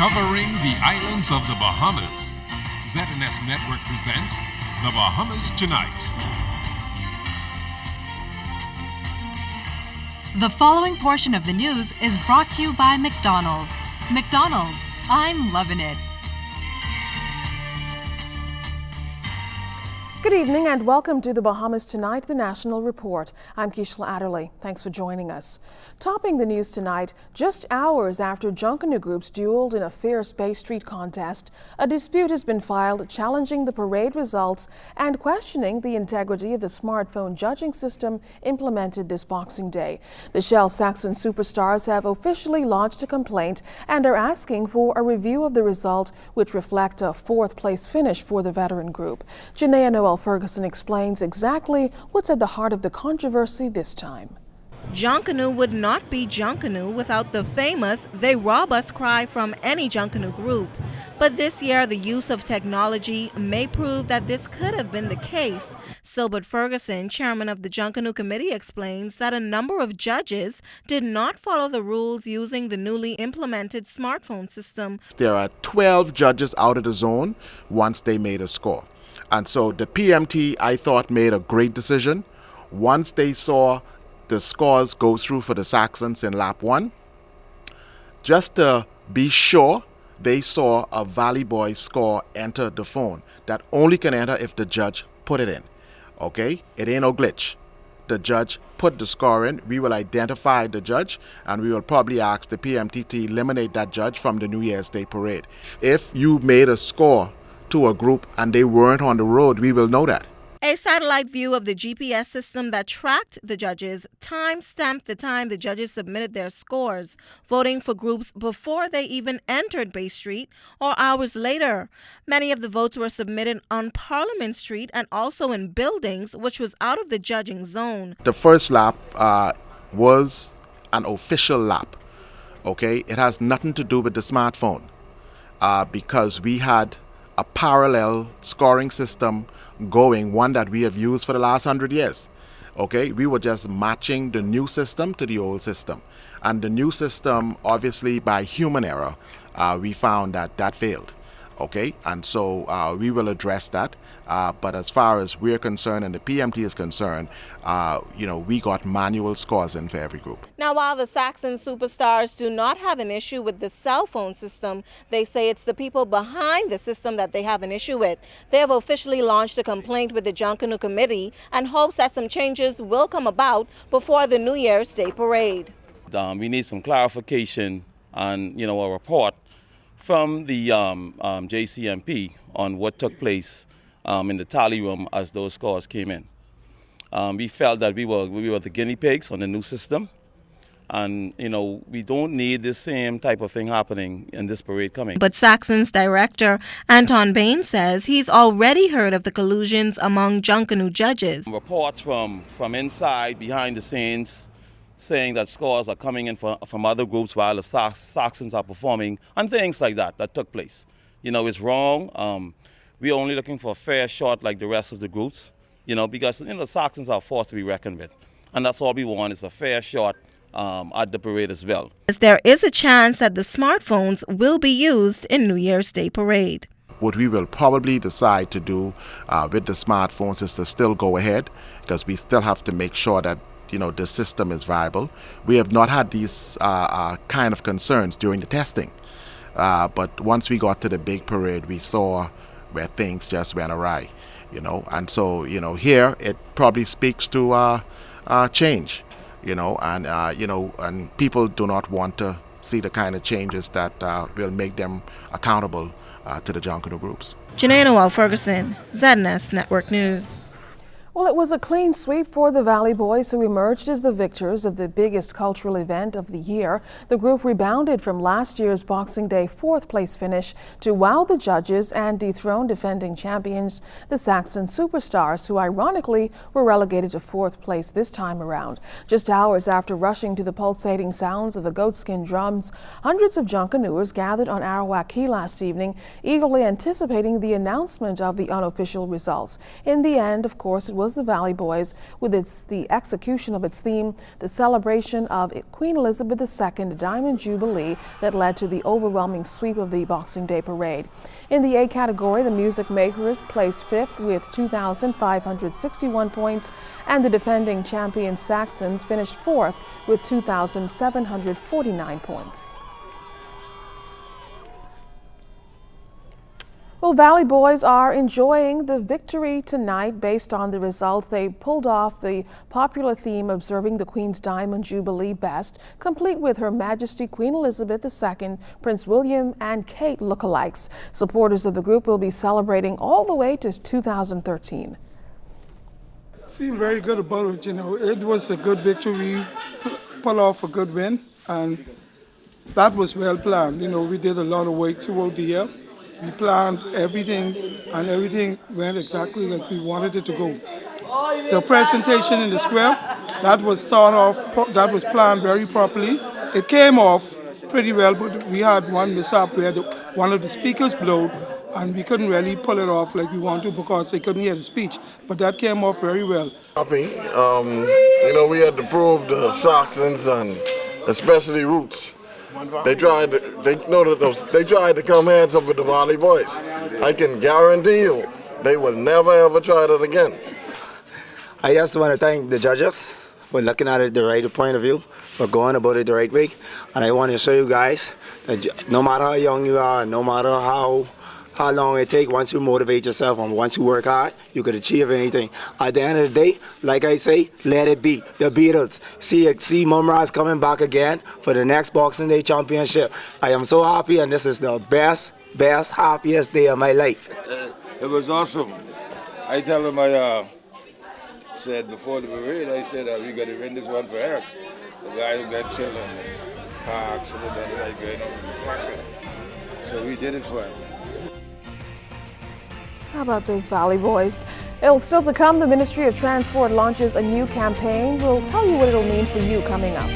Covering the islands of the Bahamas, ZNS Network presents The Bahamas Tonight. The following portion of the news is brought to you by McDonald's. McDonald's, I'm loving it. Good evening and welcome to the Bahamas Tonight, the National Report. I'm Keishla Adderley. Thanks for joining us. Topping the news tonight, just hours after Junkanoo groups dueled in a fierce Bay Street contest, a dispute has been filed challenging the parade results and questioning the integrity of the smartphone judging system implemented this Boxing Day. The Shell Saxon Superstars have officially launched a complaint and are asking for a review of the result, which reflect a fourth-place finish for the veteran group. Janaea Noel Ferguson explains exactly what's at the heart of the controversy this time. Junkanoo would not be Junkanoo without the famous "They Rob Us" cry from any Junkanoo group. But this year, the use of technology may prove that this could have been the case. Silbert Ferguson, chairman of the Junkanoo Committee, explains that a number of judges did not follow the rules using the newly implemented smartphone system. There are 12 judges out of the zone once they made a score. And so the PMT, I thought, made a great decision. Once they saw the scores go through for the Saxons in lap 1, just to be sure, they saw a Valley Boy score enter the phone. That only can enter if the judge put it in. Okay? It ain't no glitch. The judge put the score in. We will identify the judge, and we will probably ask the PMT to eliminate that judge from the New Year's Day parade. If you made a score to a group and they weren't on the road, we will know that. A satellite view of the GPS system that tracked the judges time-stamped the time the judges submitted their scores, voting for groups before they even entered Bay Street or hours later. Many of the votes were submitted on Parliament Street and also in buildings, which was out of the judging zone. The first lap was an official lap. Okay, it has nothing to do with the smartphone because we had a parallel scoring system going, one that we have used for the last 100 years. Okay, we were just matching the new system to the old system. And the new system, obviously by human error, we found that that failed. Okay, and so we will address that. But as far as we're concerned and the PMT is concerned, we got manual scores in for every group. Now, while the Saxon Superstars do not have an issue with the cell phone system, they say it's the people behind the system that they have an issue with. They have officially launched a complaint with the Junkanoo Committee and hopes that some changes will come about before the New Year's Day parade. We need some clarification on, a report from the JCMP on what took place in the tally room as those scores came in. We felt that we were the guinea pigs on the new system, and we don't need the same type of thing happening in this parade coming. But Saxon's director Anton Bain says he's already heard of the collusions among Junkanoo judges. Reports from inside, behind the scenes, saying that scores are coming in from other groups while the Saxons are performing, and things like that took place. It's wrong. We're only looking for a fair shot like the rest of the groups, because the Saxons are forced to be reckoned with. And that's all we want, is a fair shot at the parade as well. There is a chance that the smartphones will be used in New Year's Day parade. What we will probably decide to do with the smartphones is to still go ahead, because we still have to make sure that the system is viable. We have not had these kind of concerns during the testing. But once we got to the big parade, we saw where things just went awry, and so here it probably speaks to change, and people do not want to see the kind of changes that will make them accountable to the Junkanoo groups. Janaea Noel Ferguson, ZNS Network News. Well, it was a clean sweep for the Valley Boys, who emerged as the victors of the biggest cultural event of the year. The group rebounded from last year's Boxing Day fourth-place finish to wow the judges and dethrone defending champions, the Saxon Superstars, who ironically were relegated to fourth place this time around. Just hours after rushing to the pulsating sounds of the goatskin drums, hundreds of Junkanooers gathered on Arawak Key last evening, eagerly anticipating the announcement of the unofficial results. In the end, of course, it was the Valley Boys with the execution of its theme, the celebration of Queen Elizabeth II Diamond Jubilee that led to the overwhelming sweep of the Boxing Day parade. In the A category, the Music Makers placed 5th with 2,561 points, and the defending champion Saxons finished 4th with 2,749 points. Well, Valley Boys are enjoying the victory tonight based on the results. They pulled off the popular theme observing the Queen's Diamond Jubilee best, complete with Her Majesty Queen Elizabeth II, Prince William, and Kate lookalikes. Supporters of the group will be celebrating all the way to 2013. I feel very good about it. You know, it was a good victory, pull off a good win, and that was well planned. You know, we did a lot of work throughout the year. We planned everything, and everything went exactly like we wanted it to go. The presentation in the square, that was that was planned very properly. It came off pretty well, but we had one mishap where one of the speakers blew, and we couldn't really pull it off like we wanted because they couldn't hear the speech. But that came off very well. Happy. You know, we had to prove the Saxons and especially Roots. They tried to come hands up with the Valley Boys. I can guarantee you they will never ever try that again. I just want to thank the judges for looking at it the right point of view, for going about it the right way. And I want to show you guys that no matter how young you are, no matter how long it takes, once you motivate yourself and once you work hard, you could achieve anything. At the end of the day, like I say, let it be. The Beatles. See Mumra's coming back again for the next Boxing Day Championship. I am so happy, and this is the best, happiest day of my life. It was awesome. I tell him, I said before the parade, I said we got to win this one for Eric. The guy who got killed in the car accident and like going on the practice. So we did it for him. How about those Valley Boys? It'll still to come. The Ministry of Transport launches a new campaign. We'll tell you what it'll mean for you coming up.